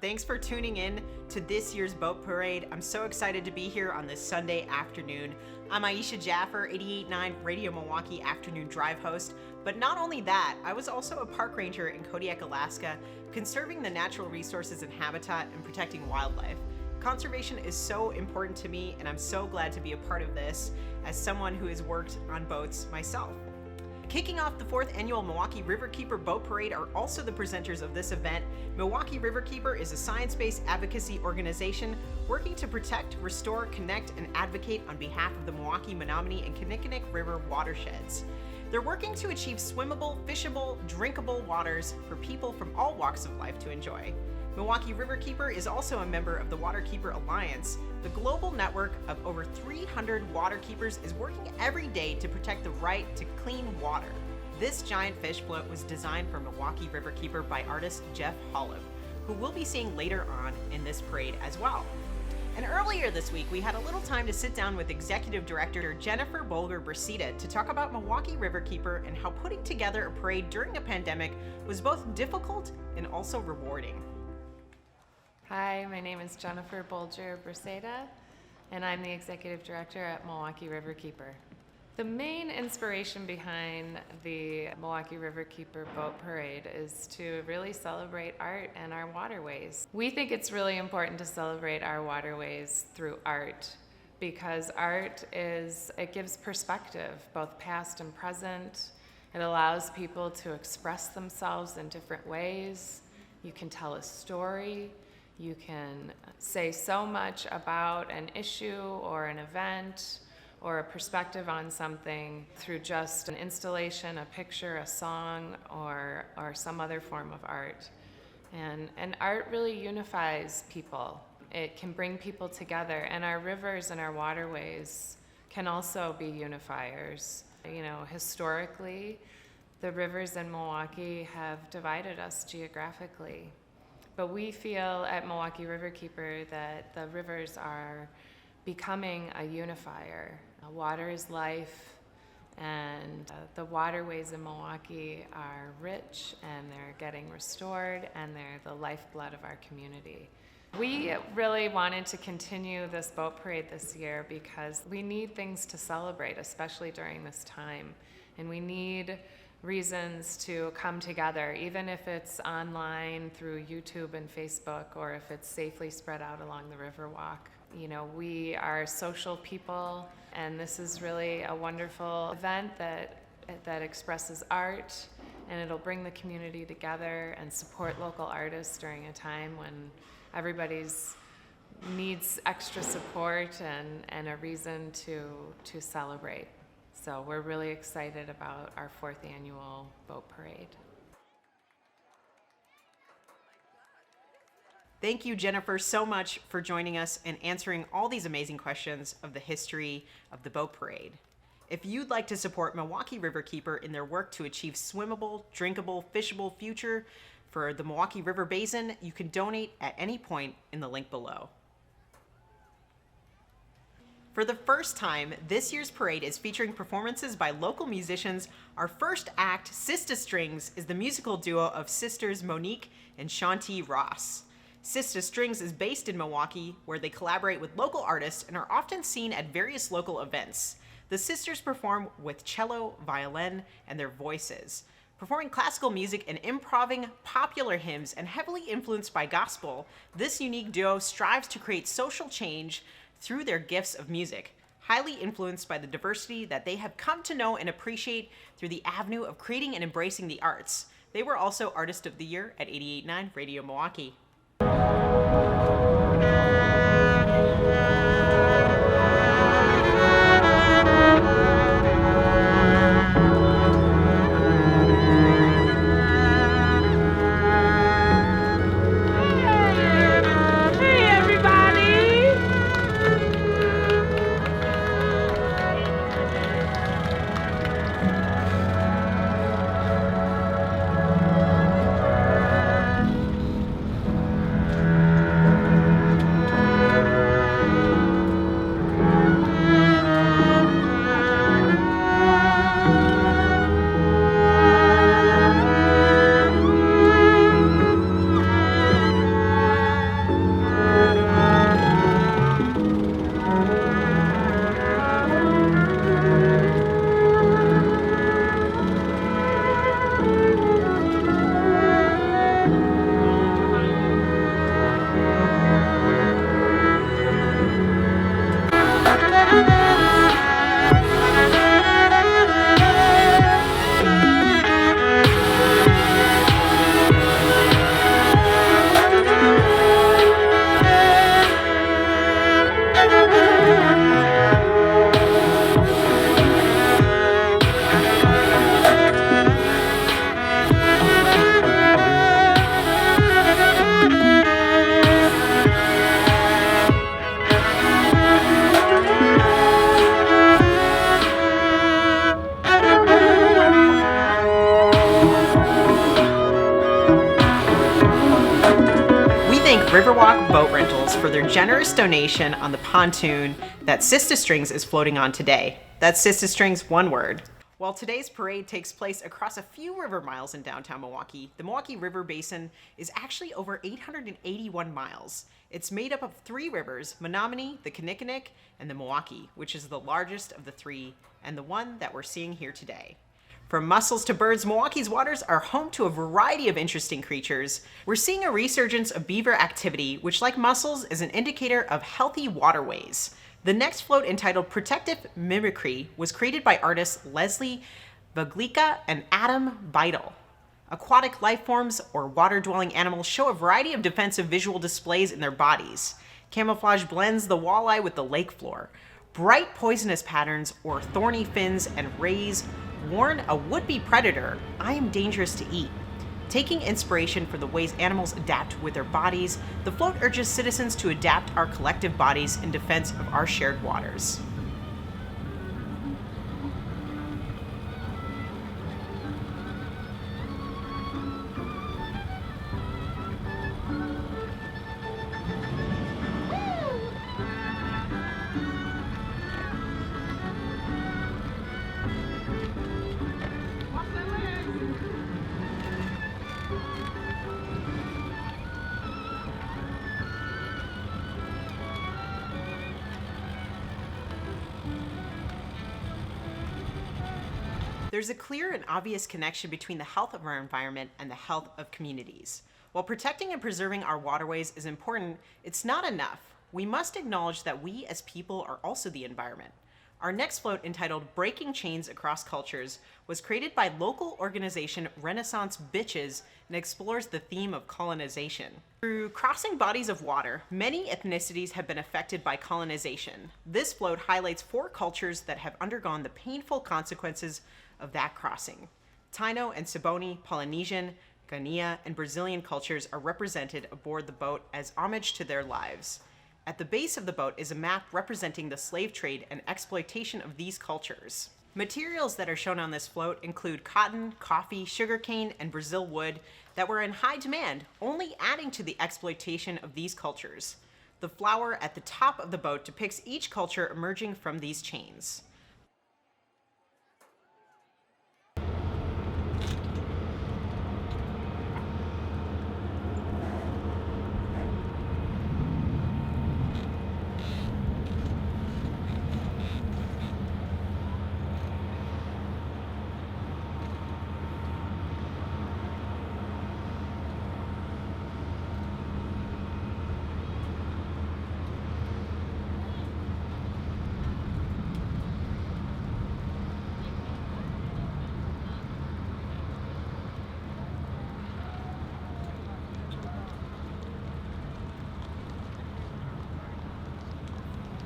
Thanks for tuning in to this year's boat parade. I'm so excited to be here on this Sunday afternoon. I'm Aisha Jaffer, 88.9 Radio Milwaukee afternoon drive host. But not only that, I was also a park ranger in Kodiak, Alaska, conserving the natural resources and habitat and protecting wildlife. Conservation is so important to me, and I'm so glad to be a part of this as someone who has worked on boats myself. Kicking off the 4th annual Milwaukee Riverkeeper Boat Parade are also the presenters of this event. Milwaukee Riverkeeper is a science-based advocacy organization working to protect, restore, connect, and advocate on behalf of the Milwaukee, Menominee, and Kinnickinnic River watersheds. They're working to achieve swimmable, fishable, drinkable waters for people from all walks of life to enjoy. Milwaukee Riverkeeper is also a member of the Waterkeeper Alliance. The global network of over 300 waterkeepers is working every day to protect the right to clean water. This giant fish float was designed for Milwaukee Riverkeeper by artist Jeff Hollub, who we'll be seeing later on in this parade as well. And earlier this week, we had a little time to sit down with Executive Director Jennifer Bolger-Brasida to talk about Milwaukee Riverkeeper and how putting together a parade during a pandemic was both difficult and also rewarding. Hi, my name is Jennifer Bolger-Brasida, and I'm the Executive Director at Milwaukee Riverkeeper. The main inspiration behind the Milwaukee Riverkeeper Boat Parade is to really celebrate art and our waterways. We think it's really important to celebrate our waterways through art because it gives perspective, both past and present. It allows people to express themselves in different ways. You can tell a story. You can say so much about an issue or an event or a perspective on something through just an installation, a picture, a song, or some other form of art. And art really unifies people. It can bring people together, and our rivers and our waterways can also be unifiers. You know, historically, the rivers in Milwaukee have divided us geographically. But we feel at Milwaukee Riverkeeper that the rivers are becoming a unifier. Water is life, and the waterways in Milwaukee are rich, and they're getting restored, and they're the lifeblood of our community. We really wanted to continue this boat parade this year because we need things to celebrate, especially during this time, and we need reasons to come together, even if it's online through YouTube and Facebook, or if it's safely spread out along the Riverwalk. You know, we are social people, and this is really a wonderful event that expresses art, and it'll bring the community together and support local artists during a time when everybody's needs extra support and a reason to celebrate. So we're really excited about our 4th annual boat parade. Thank you, Jennifer, so much for joining us and answering all these amazing questions of the history of the boat parade. If you'd like to support Milwaukee Riverkeeper in their work to achieve swimmable, drinkable, fishable future for the Milwaukee River Basin, you can donate at any point in the link below. For the first time, this year's parade is featuring performances by local musicians. Our first act, Sista Strings, is the musical duo of sisters Monique and Shanti Ross. Sista Strings is based in Milwaukee, where they collaborate with local artists and are often seen at various local events. The sisters perform with cello, violin, and their voices, performing classical music and improvising popular hymns, and heavily influenced by gospel. This unique duo strives to create social change through their gifts of music, highly influenced by the diversity that they have come to know and appreciate through the avenue of creating and embracing the arts. They were also Artist of the Year at 88.9 Radio Milwaukee. Riverwalk Boat Rentals for their generous donation on the pontoon that Sista Strings is floating on today. That's Sista Strings, one word. While today's parade takes place across a few river miles in downtown Milwaukee, the Milwaukee River Basin is actually over 881 miles. It's made up of three rivers, Menominee, the Kinnickinnick, and the Milwaukee, which is the largest of the three and the one that we're seeing here today. From mussels to birds, Milwaukee's waters are home to a variety of interesting creatures. We're seeing a resurgence of beaver activity, which, like mussels, is an indicator of healthy waterways. The next float, entitled Protective Mimicry, was created by artists Leslie Vaglica and Adam Beadel. Aquatic life forms, or water-dwelling animals, show a variety of defensive visual displays in their bodies. Camouflage blends the walleye with the lake floor. Bright poisonous patterns, or thorny fins and rays, warn a would-be predator, I am dangerous to eat. Taking inspiration from the ways animals adapt with their bodies, the float urges citizens to adapt our collective bodies in defense of our shared waters. There's a clear and obvious connection between the health of our environment and the health of communities. While protecting and preserving our waterways is important, it's not enough. We must acknowledge that we as people are also the environment. Our next float, entitled Breaking Chains Across Cultures, was created by local organization Renaissance Bxtches and explores the theme of colonization. Through crossing bodies of water, many ethnicities have been affected by colonization. This float highlights 4 cultures that have undergone the painful consequences of that crossing. Taino and Siboney, Polynesian, Ghanaian, and Brazilian cultures are represented aboard the boat as homage to their lives. At the base of the boat is a map representing the slave trade and exploitation of these cultures. Materials that are shown on this float include cotton, coffee, sugarcane, and Brazil wood that were in high demand, only adding to the exploitation of these cultures. The flower at the top of the boat depicts each culture emerging from these chains.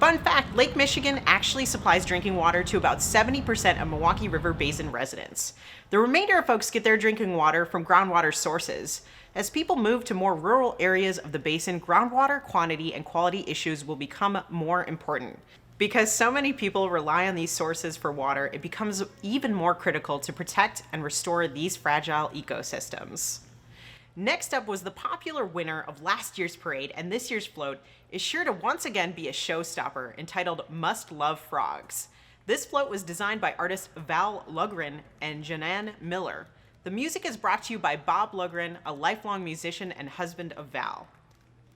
Fun fact, Lake Michigan actually supplies drinking water to about 70% of Milwaukee River Basin residents. The remainder of folks get their drinking water from groundwater sources. As people move to more rural areas of the basin, groundwater quantity and quality issues will become more important. Because so many people rely on these sources for water, it becomes even more critical to protect and restore these fragile ecosystems. Next up was the popular winner of last year's parade, and this year's float is sure to once again be a showstopper, entitled Must Love Frogs. This float was designed by artists Loughran and Shannon Miller. The music is brought to you by Bob Loughran, a lifelong musician and husband of Val.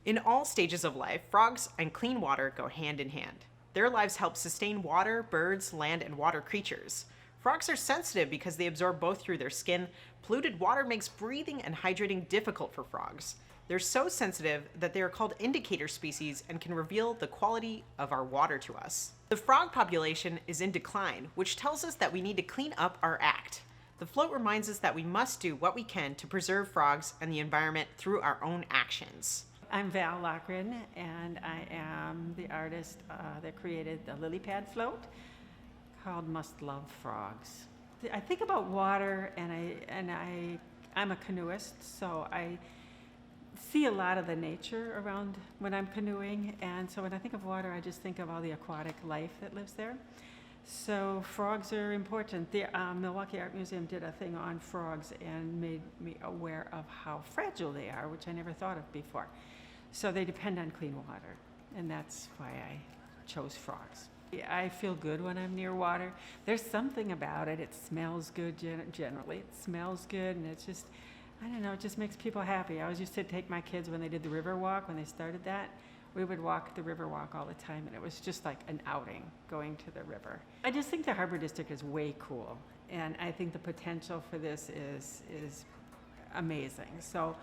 In all stages of life, frogs and clean water go hand in hand. Their lives help sustain water, birds, land, and water creatures. Frogs are sensitive because they absorb both through their skin. Polluted water makes breathing and hydrating difficult for frogs. They're so sensitive that they are called indicator species and can reveal the quality of our water to us. The frog population is in decline, which tells us that we need to clean up our act. The float reminds us that we must do what we can to preserve frogs and the environment through our own actions. I'm Val Loughran, and I am the artist that created the lily pad float called Must Love Frogs. I think about water, and I'm a canoeist, so I see a lot of the nature around when I'm canoeing, and so when I think of water, I just think of all the aquatic life that lives there. So frogs are important. The Milwaukee Art Museum did a thing on frogs and made me aware of how fragile they are, which I never thought of before. So they depend on clean water, and that's why I chose frogs. I feel good when I'm near water. There's something about it. It smells good generally. It smells good, and it's just, I don't know, it just makes people happy. I always used to take my kids when they did the Riverwalk, when they started that. We would walk the Riverwalk all the time, and it was just like an outing going to the river. I just think the Harbor District is way cool, and I think the potential for this is amazing. So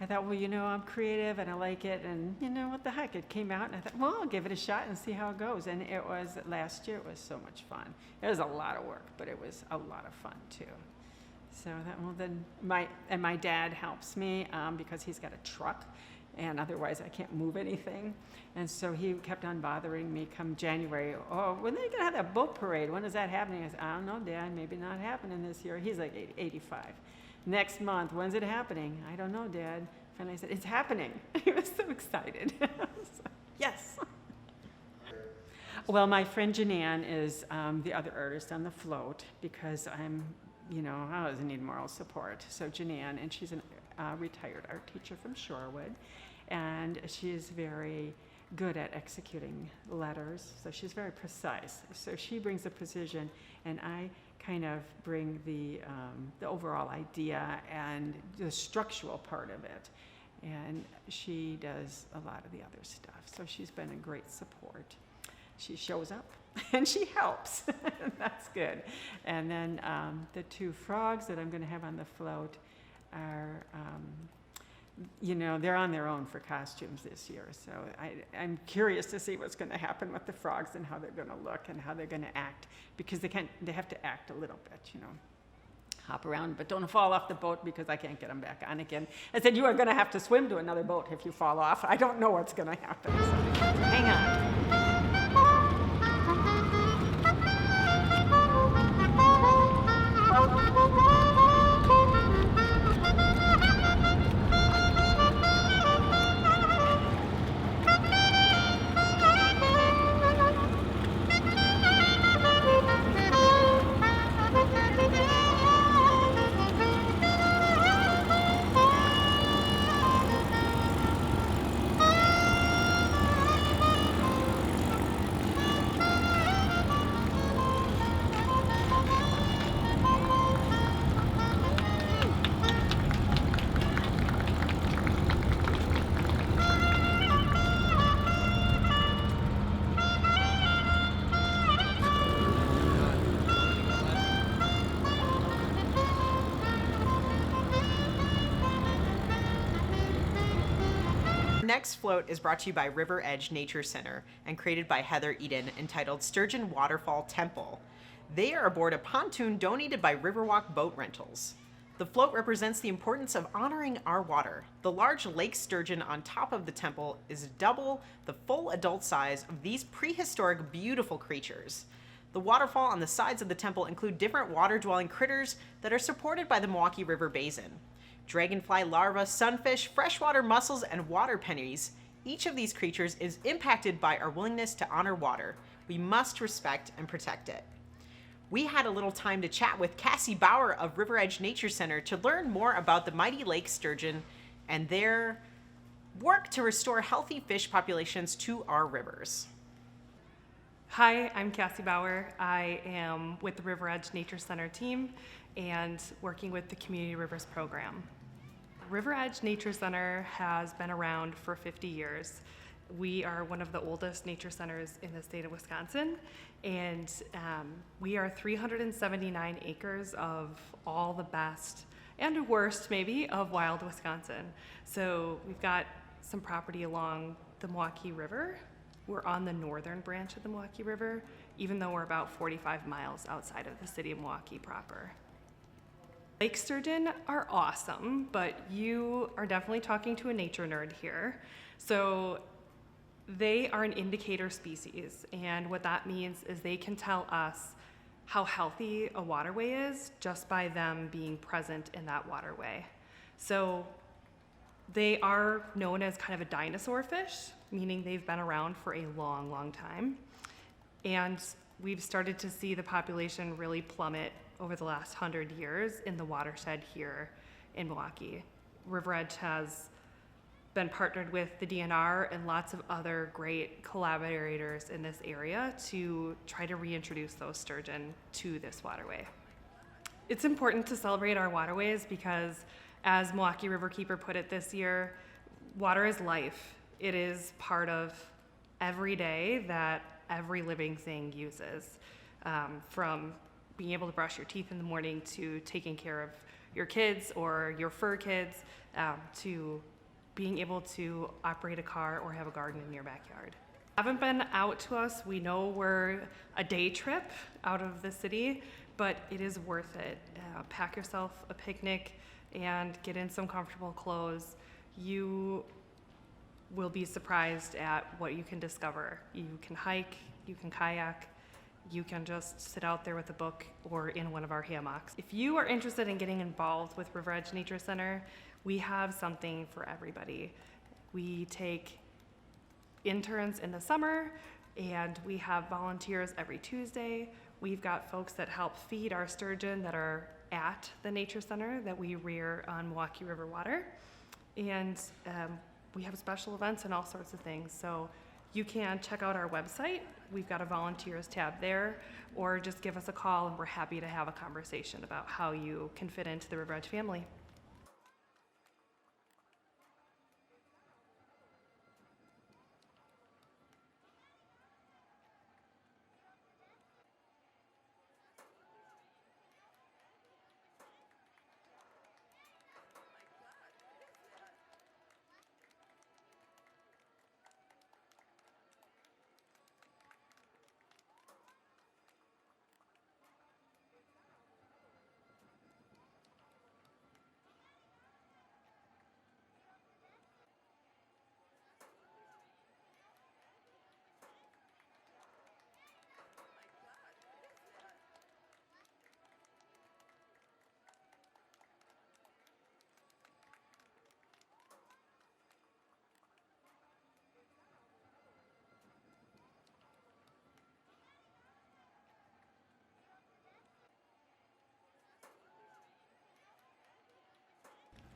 I thought, well, you know, I'm creative and I like it, and you know, what the heck, it came out, and I thought, well, I'll give it a shot and see how it goes. And it was, last year, it was so much fun. It was a lot of work, but it was a lot of fun too. So that, well, then my dad helps me because he's got a truck, and otherwise I can't move anything. And so he kept on bothering me come January. Oh, when are they gonna have that boat parade? When is that happening? I said, I don't know, Dad, maybe not happening this year. He's like 85. Next month, when's it happening? I don't know, Dad. Finally I said, it's happening. He was so excited. So, yes. Well, my friend Janan is the other artist on the float, because I'm, you know, I always need moral support. So Janan, and she's a retired art teacher from Shorewood, and she's very good at executing letters, so she's very precise. So she brings the precision, and I kind of bring the overall idea and the structural part of it. And she does a lot of the other stuff. So she's been a great support. She shows up and she helps. That's good. And then the two frogs that I'm going to have on the float are, you know, they're on their own for costumes this year. So I'm curious to see what's going to happen with the frogs and how they're going to look and how they're going to act, because they have to act a little bit, you know. Hop around, but don't fall off the boat, because I can't get them back on again. I said, you are going to have to swim to another boat if you fall off. I don't know what's going to happen. So hang on. Next float is brought to you by Riveredge Nature Center and created by Heather Eiden, entitled Sturgeon Waterfall Temple. They are aboard a pontoon donated by Riverwalk Boat Rentals. The float represents the importance of honoring our water. The large lake sturgeon on top of the temple is double the full adult size of these prehistoric beautiful creatures. The waterfall on the sides of the temple include different water-dwelling critters that are supported by the Milwaukee River Basin. Dragonfly larvae, sunfish, freshwater mussels, and water pennies. Each of these creatures is impacted by our willingness to honor water. We must respect and protect it. We had a little time to chat with Cassie Bauer of Riveredge Nature Center to learn more about the mighty lake sturgeon and their work to restore healthy fish populations to our rivers. Hi, I'm Cassie Bauer. I am with the Riveredge Nature Center team and working with the Community Rivers program. Riveredge Nature Center has been around for 50 years. We are one of the oldest nature centers in the state of Wisconsin, and we are 379 acres of all the best and worst, maybe, of wild Wisconsin. So we've got some property along the Milwaukee River. We're on the northern branch of the Milwaukee River, even though we're about 45 miles outside of the city of Milwaukee proper. Lake sturgeon are awesome, but you are definitely talking to a nature nerd here. So they are an indicator species, and what that means is they can tell us how healthy a waterway is just by them being present in that waterway. So they are known as kind of a dinosaur fish, meaning they've been around for a long, long time. And we've started to see the population really plummet over the last 100 years in the watershed here in Milwaukee. Riveredge has been partnered with the DNR and lots of other great collaborators in this area to try to reintroduce those sturgeon to this waterway. It's important to celebrate our waterways because, as Milwaukee Riverkeeper put it this year, water is life. It is part of every day that every living thing uses, from being able to brush your teeth in the morning to taking care of your kids or your fur kids, to being able to operate a car or have a garden in your backyard. Haven't been out to us. We know we're a day trip out of the city, but it is worth it. Pack yourself a picnic and get in some comfortable clothes. You will be surprised at what you can discover. You can hike, you can kayak, you can just sit out there with a book or in one of our hammocks. If you are interested in getting involved with Riveredge Nature Center, we have something for everybody. We take interns in the summer, and we have volunteers every Tuesday. We've got folks that help feed our sturgeon that are at the Nature Center that we rear on Milwaukee River water. And we have special events and all sorts of things. So you can check out our website. We've got a volunteers tab there, or just give us a call and we're happy to have a conversation about how you can fit into the Riveredge family.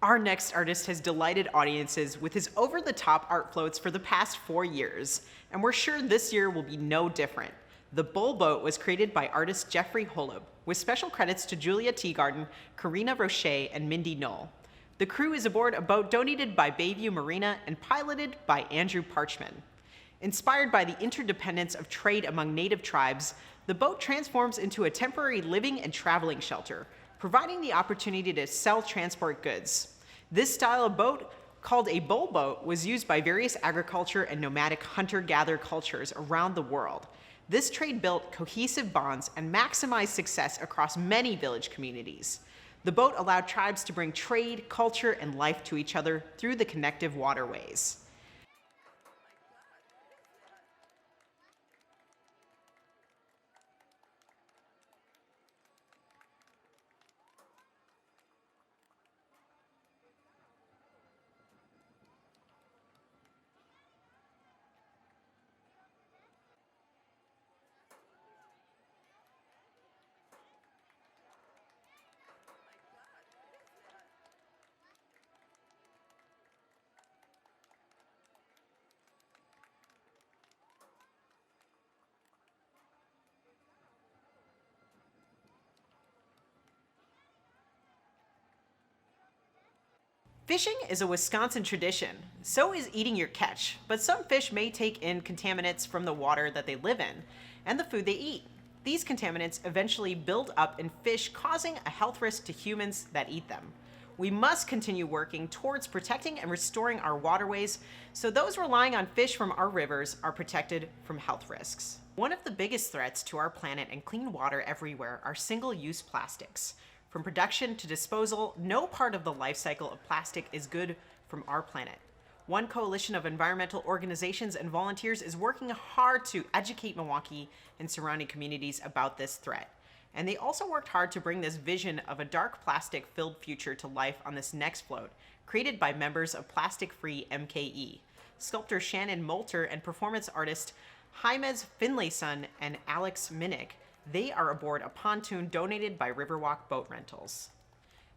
Our next artist has delighted audiences with his over-the-top art floats for the past 4 years, and we're sure this year will be no different. The Bull Boat was created by artist Jeffrey Hollub, with special credits to Julia Teagarden, Karina Roche, and Mindy Knoll. The crew is aboard a boat donated by Bayview Marina and piloted by Andrew Parchman. Inspired by the interdependence of trade among native tribes, the boat transforms into a temporary living and traveling shelter, providing the opportunity to sell transport goods. This style of boat, called a bull boat, was used by various agriculture and nomadic hunter-gatherer cultures around the world. This trade built cohesive bonds and maximized success across many village communities. The boat allowed tribes to bring trade, culture, and life to each other through the connective waterways. Fishing is a Wisconsin tradition. So is eating your catch, but some fish may take in contaminants from the water that they live in and the food they eat. These contaminants eventually build up in fish, causing a health risk to humans that eat them. We must continue working towards protecting and restoring our waterways so those relying on fish from our rivers are protected from health risks. One of the biggest threats to our planet and clean water everywhere are single-use plastics. From production to disposal, no part of the life cycle of plastic is good from our planet. One coalition of environmental organizations and volunteers is working hard to educate Milwaukee and surrounding communities about this threat. And they also worked hard to bring this vision of a dark plastic-filled future to life on this next float, created by members of Plastic Free MKE. Sculptor Shannon Molter and performance artist Jahmes Finlayson and Alex Minnick, they are aboard a pontoon donated by Riverwalk Boat Rentals.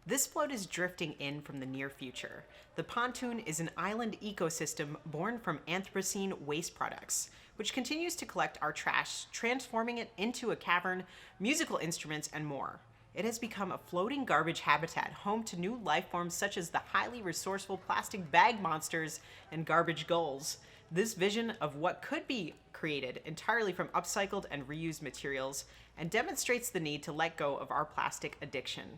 This float is drifting in from the near future. The pontoon is an island ecosystem born from Anthropocene waste products, which continues to collect our trash, transforming it into a cavern, musical instruments, and more. It has become a floating garbage habitat, home to new life forms such as the highly resourceful plastic bag monsters and garbage gulls. This vision of what could be created entirely from upcycled and reused materials and demonstrates the need to let go of our plastic addiction.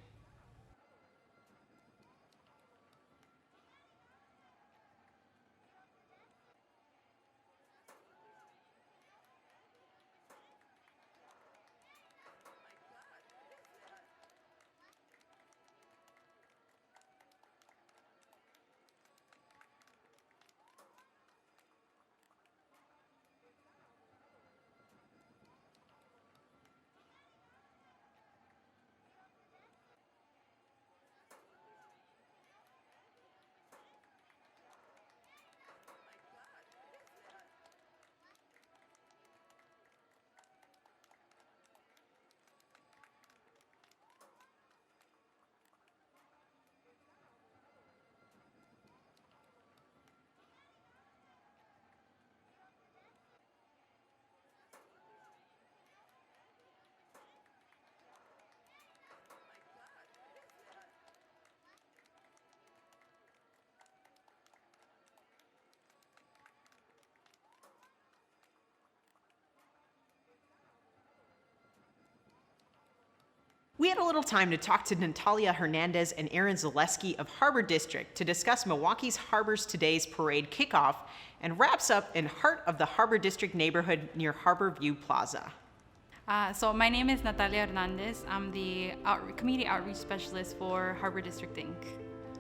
We had a little time to talk to Natalia Hernandez and Aaron Zaleski of Harbor District to discuss Milwaukee's Harbors Today's parade kickoff and wraps up in heart of the Harbor District neighborhood near Harbor View Plaza. So my name is Natalia Hernandez. I'm the community outreach specialist for Harbor District Inc.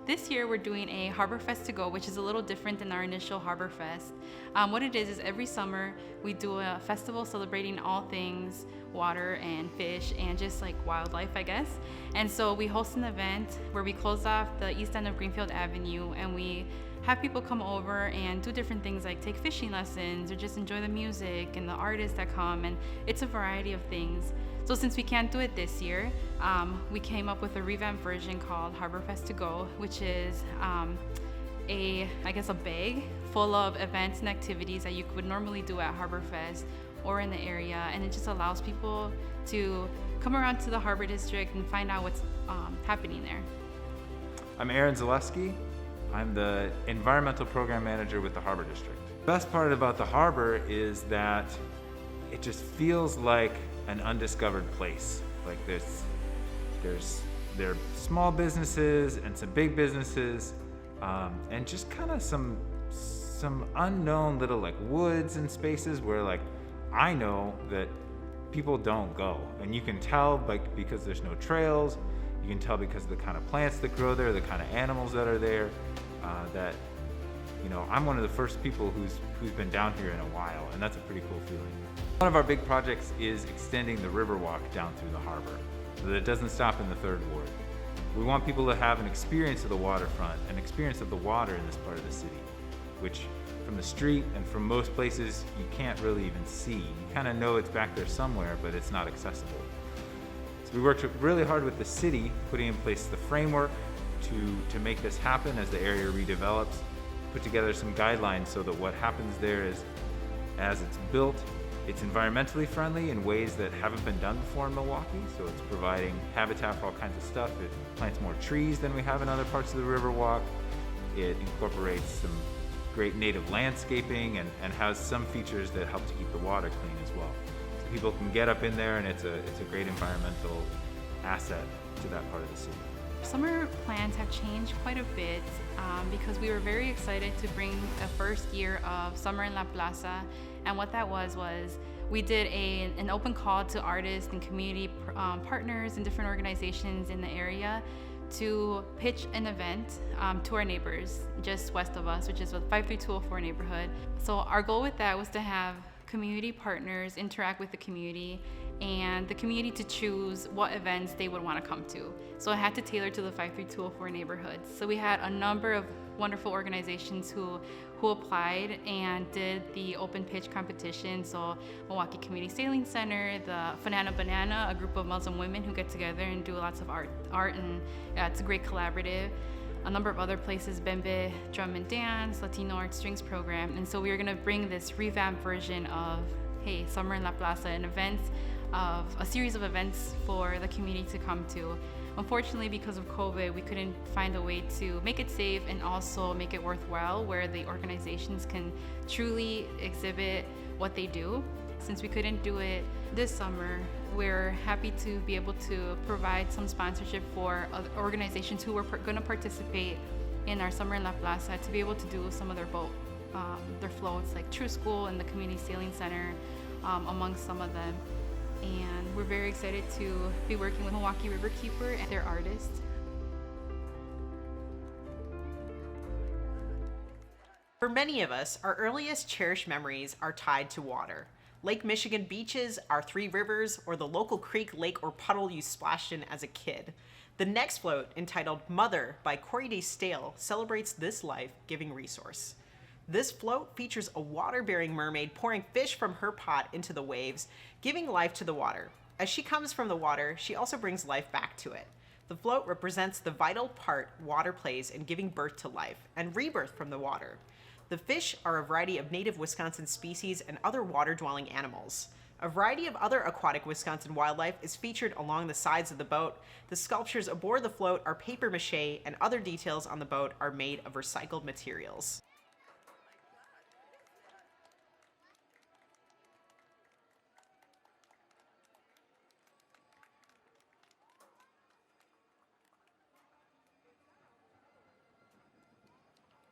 This year we're doing a Harbor Fest to go, which is a little different than our initial Harbor Fest. What it is every summer we do a festival celebrating all things water and fish and just like wildlife, I guess. And so we host an event where we close off the east end of Greenfield Avenue and we have people come over and do different things like take fishing lessons or just enjoy the music and the artists that come, and it's a variety of things. So since we can't do it this year, we came up with a revamped version called Harbor Fest to Go, which is a bag full of events and activities that you would normally do at Harbor Fest or in the area, and it just allows people to come around to the Harbor District and find out what's happening there. I'm Aaron Zaleski. I'm the Environmental Program Manager with the Harbor District. The best part about the harbor is that it just feels like an undiscovered place. Like there are small businesses and some big businesses, and just kind of some unknown little like woods and spaces where like I know that people don't go, and you can tell because there's no trails. You can tell because of the kind of plants that grow there, the kind of animals that are there. That I'm one of the first people who's been down here in a while, and that's a pretty cool feeling. One of our big projects is extending the Riverwalk down through the harbor so that it doesn't stop in the 3rd Ward. We want people to have an experience of the waterfront, an experience of the water in this part of the city, which from the street and from most places you can't really even see. You kind of know it's back there somewhere, but it's not accessible. So we worked really hard with the city, putting in place the framework to make this happen as the area redevelops, put together some guidelines so that what happens there is, as it's built, it's environmentally friendly in ways that haven't been done before in Milwaukee. So it's providing habitat for all kinds of stuff. It plants more trees than we have in other parts of the Riverwalk. It incorporates some great native landscaping and has some features that help to keep the water clean as well. So people can get up in there, and it's a great environmental asset to that part of the city. Summer plans have changed quite a bit because we were very excited to bring a first year of Summer in La Plaza, and what that was we did an open call to artists and community partners and different organizations in the area to pitch an event to our neighbors just west of us, which is the 53204 neighborhood. So our goal with that was to have community partners interact with the community and the community to choose what events they would want to come to. So I had to tailor to the 53204 neighborhood. So we had a number of wonderful organizations who applied and did the open pitch competition. So Milwaukee Community Sailing Center, the Fanana Banana, a group of Muslim women who get together and do lots of art and it's a great collaborative. A number of other places, Bembe Drum and Dance, Latino Art Strings program. And so we are gonna bring this revamped version of, hey, Summer in La Plaza, an event of a series of events for the community to come to. Unfortunately, because of COVID, we couldn't find a way to make it safe and also make it worthwhile where the organizations can truly exhibit what they do. Since we couldn't do it this summer, we're happy to be able to provide some sponsorship for other organizations who were going to participate in our Summer in La Plaza to be able to do some of their their floats, like True School and the Community Sailing Center, amongst some of them. And we're very excited to be working with Milwaukee Riverkeeper and their artists. For many of us, our earliest cherished memories are tied to water. Lake Michigan beaches, our three rivers, or the local creek, lake, or puddle you splashed in as a kid. The next float, entitled Mother by Cori de Stael, celebrates this life-giving resource. This float features a water-bearing mermaid pouring fish from her pot into the waves, giving life to the water. As she comes from the water, she also brings life back to it. The float represents the vital part water plays in giving birth to life and rebirth from the water. The fish are a variety of native Wisconsin species and other water-dwelling animals. A variety of other aquatic Wisconsin wildlife is featured along the sides of the boat. The sculptures aboard the float are paper mache, and other details on the boat are made of recycled materials.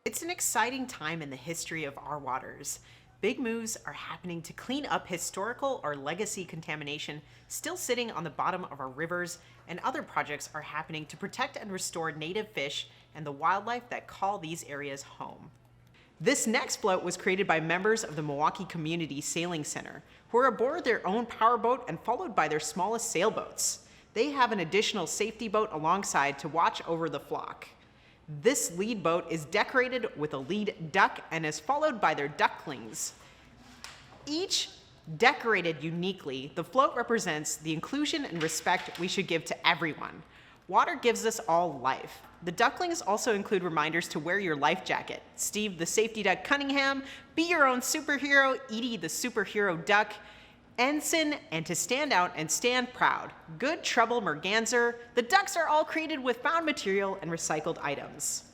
It's an exciting time in the history of our waters. Big moves are happening to clean up historical or legacy contamination still sitting on the bottom of our rivers, and other projects are happening to protect and restore native fish and the wildlife that call these areas home. This next float was created by members of the Milwaukee Community Sailing Center, who are aboard their own powerboat and followed by their smallest sailboats. They have an additional safety boat alongside to watch over the flock. This lead boat is decorated with a lead duck and is followed by their ducklings. Each decorated uniquely, the float represents the inclusion and respect we should give to everyone. Water gives us all life. The ducklings also include reminders to wear your life jacket. Steve the safety duck Cunningham, be your own superhero, Edie the superhero duck, Ensign, and to stand out and stand proud. Good Trouble Merganser. The ducks are all created with found material and recycled items.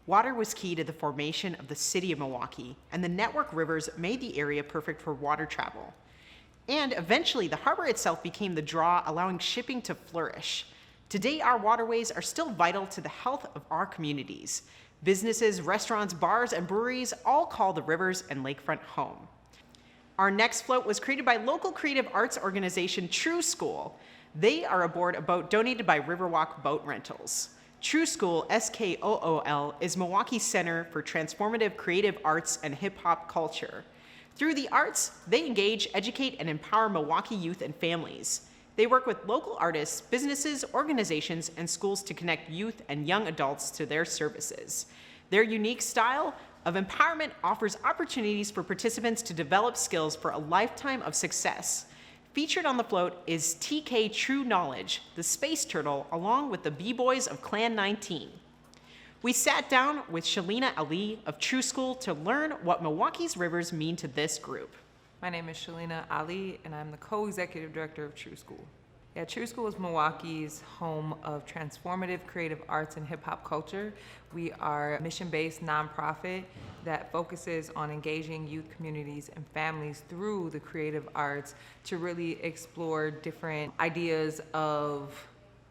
Water was key to the formation of the city of Milwaukee, and the network rivers made the area perfect for water travel. And eventually, the harbor itself became the draw, allowing shipping to flourish. Today, our waterways are still vital to the health of our communities. Businesses, restaurants, bars, and breweries all call the rivers and lakefront home. Our next float was created by local creative arts organization True School. They are aboard a boat donated by Riverwalk Boat Rentals. True School, SKOOL, is Milwaukee's Center for Transformative Creative Arts and Hip-Hop Culture. Through the arts, they engage, educate, and empower Milwaukee youth and families. They work with local artists, businesses, organizations, and schools to connect youth and young adults to their services. Their unique style of empowerment offers opportunities for participants to develop skills for a lifetime of success. Featured on the float is TK True Knowledge, the space turtle, along with the B-Boys of Clan 19. We sat down with Shalina Ali of True School to learn what Milwaukee's rivers mean to this group. My name is Shalina Ali, and I'm the co-executive director of True School. Yeah, True School is Milwaukee's home of transformative creative arts and hip-hop culture. We are a mission-based nonprofit that focuses on engaging youth communities and families through the creative arts to really explore different ideas of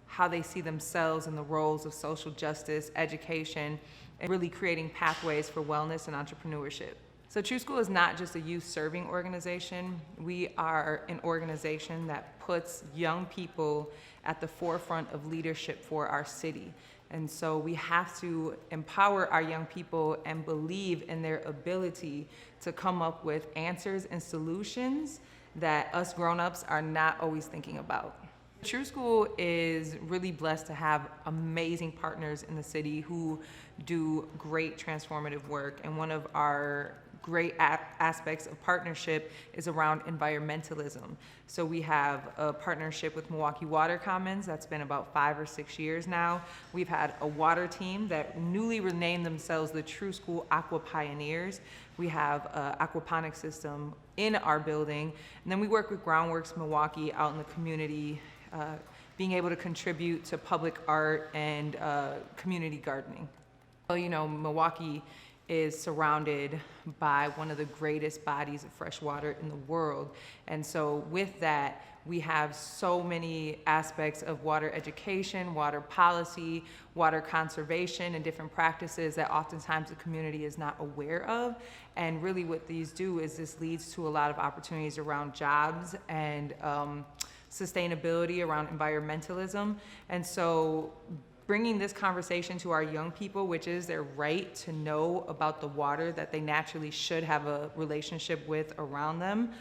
how they see themselves in the roles of social justice, education, and really creating pathways for wellness and entrepreneurship. So True School is not just a youth-serving organization. We are an organization that puts young people at the forefront of leadership for our city. And so we have to empower our young people and believe in their ability to come up with answers and solutions that us grown-ups are not always thinking about. True School is really blessed to have amazing partners in the city who do great transformative work. And one of our great aspects of partnership is around environmentalism. So we have a partnership with Milwaukee Water Commons that's been about 5 or 6 years now. We've had a water team that newly renamed themselves the True School Aqua Pioneers. We have an aquaponics system in our building. And then we work with Groundworks Milwaukee out in the community, being able to contribute to public art and community gardening. Well, you know, Milwaukee is surrounded by one of the greatest bodies of fresh water in the world. And so with that, we have so many aspects of water education, water policy, water conservation, and different practices that oftentimes the community is not aware of. And really what these do is this leads to a lot of opportunities around jobs and sustainability, around environmentalism. And so bringing this conversation to our young people, which is their right to know about the water that they naturally should have a relationship with around them,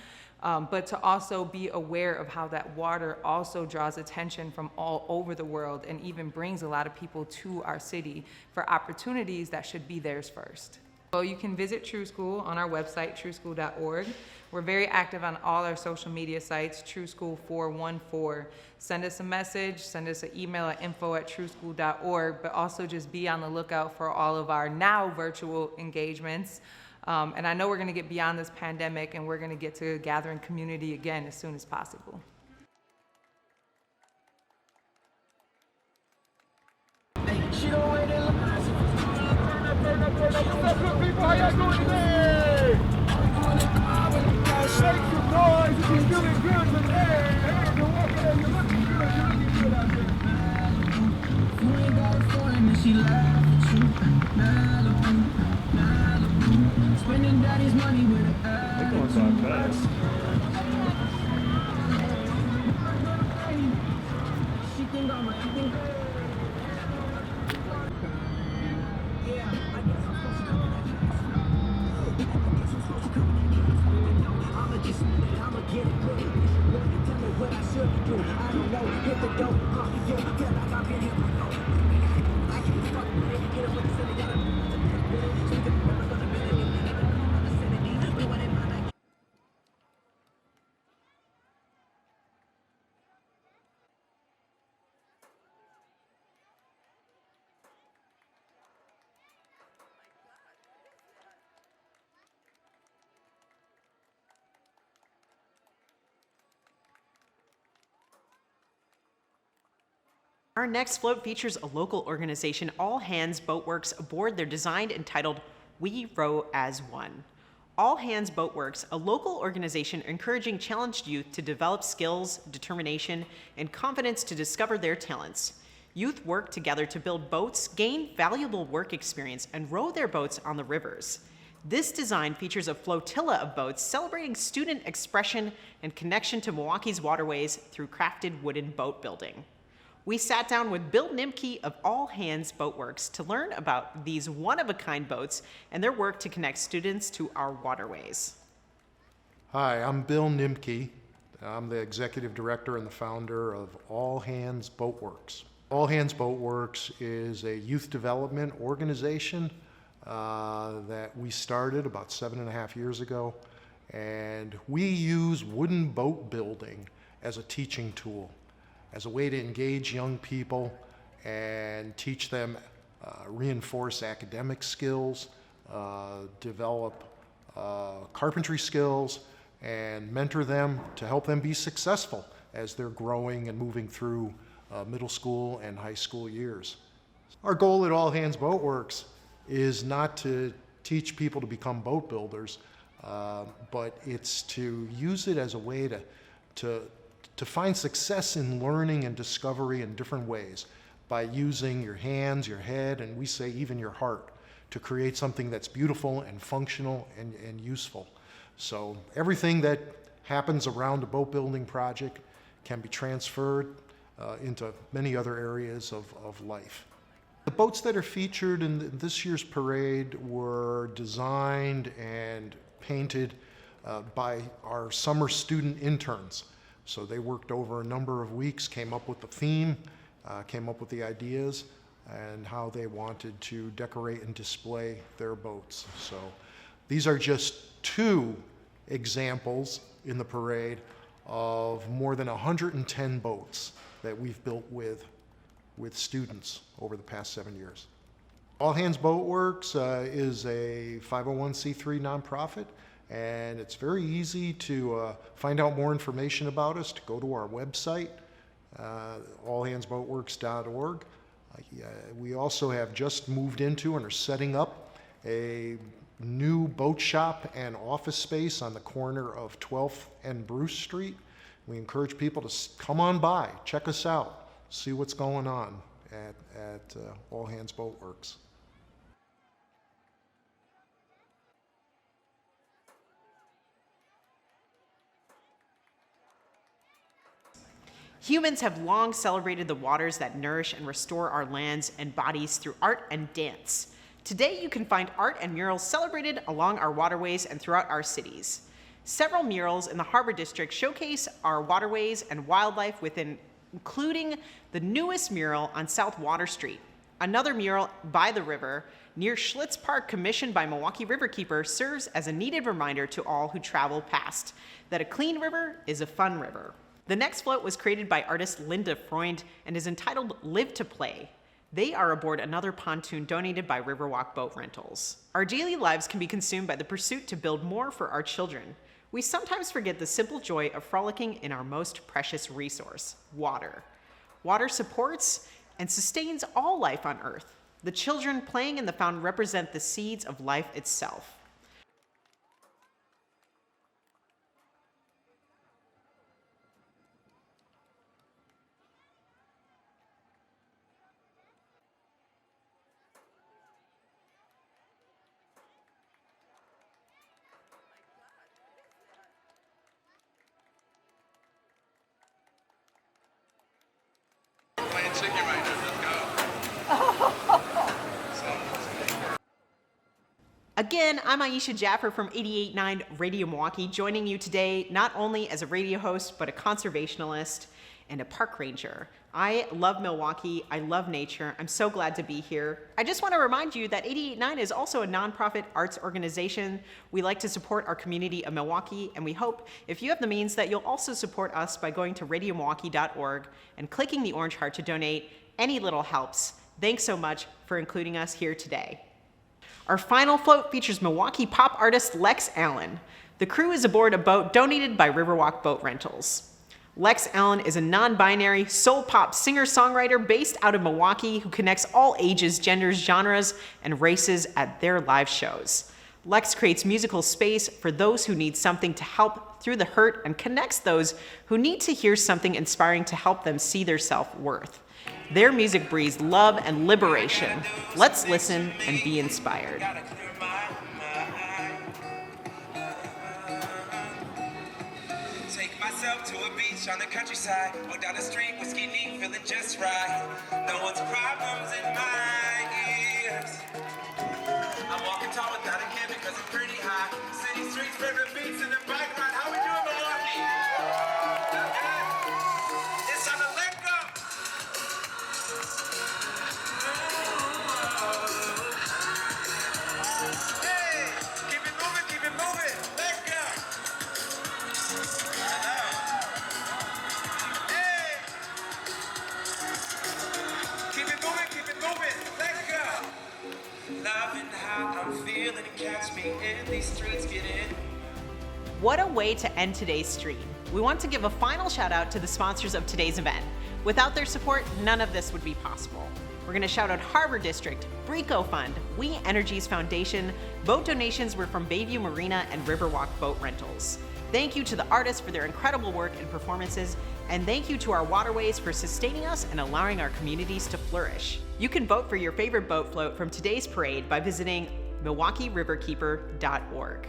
but to also be aware of how that water also draws attention from all over the world and even brings a lot of people to our city for opportunities that should be theirs first. So you can visit True School on our website, trueschool.org. We're very active on all our social media sites, True School 414. Send us a message, send us an email at info@trueschool.org, but also just be on the lookout for all of our now virtual engagements. And I know we're gonna get beyond this pandemic and we're gonna get to gathering community again as soon as possible. She don't wait in line. People, how y'all doing today? Make some noise. You're feeling good today. Hey, you're walking there. You're looking good. You're looking good out there. You ain't got a phone and she laugh at you. Malibu, Malibu. Spending daddy's money with an ass. They're going so fast. She think I'm right. I think I'ma get it with it. Tell me what I should do. I don't know. Hit the dope. Yeah, feel like I've been here before. I can't fuck with it. Get it with the city. Gotta speak of never gonna be it. The vicinity. We want it my night. Our next float features a local organization, All Hands Boatworks, aboard their design entitled We Row as One. All Hands Boatworks, a local organization encouraging challenged youth to develop skills, determination, and confidence to discover their talents. Youth work together to build boats, gain valuable work experience, and row their boats on the rivers. This design features a flotilla of boats celebrating student expression and connection to Milwaukee's waterways through crafted wooden boat building. We sat down with Bill Nimke of All Hands Boatworks to learn about these one-of-a-kind boats and their work to connect students to our waterways. Hi, I'm Bill Nimke. I'm the executive director and the founder of All Hands Boatworks. All Hands Boatworks is a youth development organization that we started about 7.5 years ago, and we use wooden boat building as a teaching tool, as a way to engage young people and teach them, reinforce academic skills, develop carpentry skills, and mentor them to help them be successful as they're growing and moving through middle school and high school years. Our goal at All Hands Boatworks is not to teach people to become boat builders, but it's to use it as a way to find success in learning and discovery in different ways by using your hands, your head, and we say even your heart to create something that's beautiful and functional and useful. So everything that happens around a boat building project can be transferred into many other areas of life. The boats that are featured in this year's parade were designed and painted by our summer student interns. So they worked over a number of weeks, came up with the theme, came up with the ideas, and how they wanted to decorate and display their boats. So these are just 2 examples in the parade of more than 110 boats that we've built with students over the past 7 years. All Hands Boatworks is a 501c3 nonprofit, and it's very easy to find out more information about us, to go to our website, allhandsboatworks.org. We also have just moved into and are setting up a new boat shop and office space on the corner of 12th and Bruce Street. We encourage people to come on by, check us out, see what's going on at All Hands Boatworks. Humans have long celebrated the waters that nourish and restore our lands and bodies through art and dance. Today, you can find art and murals celebrated along our waterways and throughout our cities. Several murals in the Harbor District showcase our waterways and wildlife within, including the newest mural on South Water Street. Another mural by the river near Schlitz Park, commissioned by Milwaukee Riverkeeper, serves as a needed reminder to all who travel past that a clean river is a fun river. The next float was created by artist Linda Freund and is entitled Live to Play. They are aboard another pontoon donated by Riverwalk Boat Rentals. Our daily lives can be consumed by the pursuit to build more for our children. We sometimes forget the simple joy of frolicking in our most precious resource, water. Water supports and sustains all life on Earth. The children playing in the fountain represent the seeds of life itself. Again, I'm Aisha Jaffer from 88.9 Radio Milwaukee, joining you today not only as a radio host, but a conservationalist and a park ranger. I love Milwaukee. I love nature. I'm so glad to be here. I just want to remind you that 88.9 is also a nonprofit arts organization. We like to support our community of Milwaukee, and we hope if you have the means that you'll also support us by going to radiomilwaukee.org and clicking the orange heart to donate. Any little helps. Thanks so much for including us here today. Our final float features Milwaukee pop artist Lex Allen. The crew is aboard a boat donated by Riverwalk Boat Rentals. Lex Allen is a non-binary soul pop singer-songwriter based out of Milwaukee who connects all ages, genders, genres, and races at their live shows. Lex creates musical space for those who need something to help through the hurt and connects those who need to hear something inspiring to help them see their self-worth. Their music breathes love and liberation. Let's listen and be inspired. Take myself to a beach on the countryside. Walk down the street, whiskey neat, feeling just right. No one's problems in my ears. I'm walking tall without a care because it's pretty high. City streets, favorite beats, and the bike ride. How we doing, Milwaukee? It's on the let go. Hey, keep it moving, let go. Hey, keep it moving, let go. Loving how I'm feeling and catch me in these streets, get in. What a way to end today's stream. We want to give a final shout out to the sponsors of today's event. Without their support, none of this would be possible. We're going to shout out Harbor District, Brico Fund, We Energies Foundation. Boat donations were from Bayview Marina and Riverwalk Boat Rentals. Thank you to the artists for their incredible work and performances, and thank you to our waterways for sustaining us and allowing our communities to flourish. You can vote for your favorite boat float from today's parade by visiting MilwaukeeRiverkeeper.org.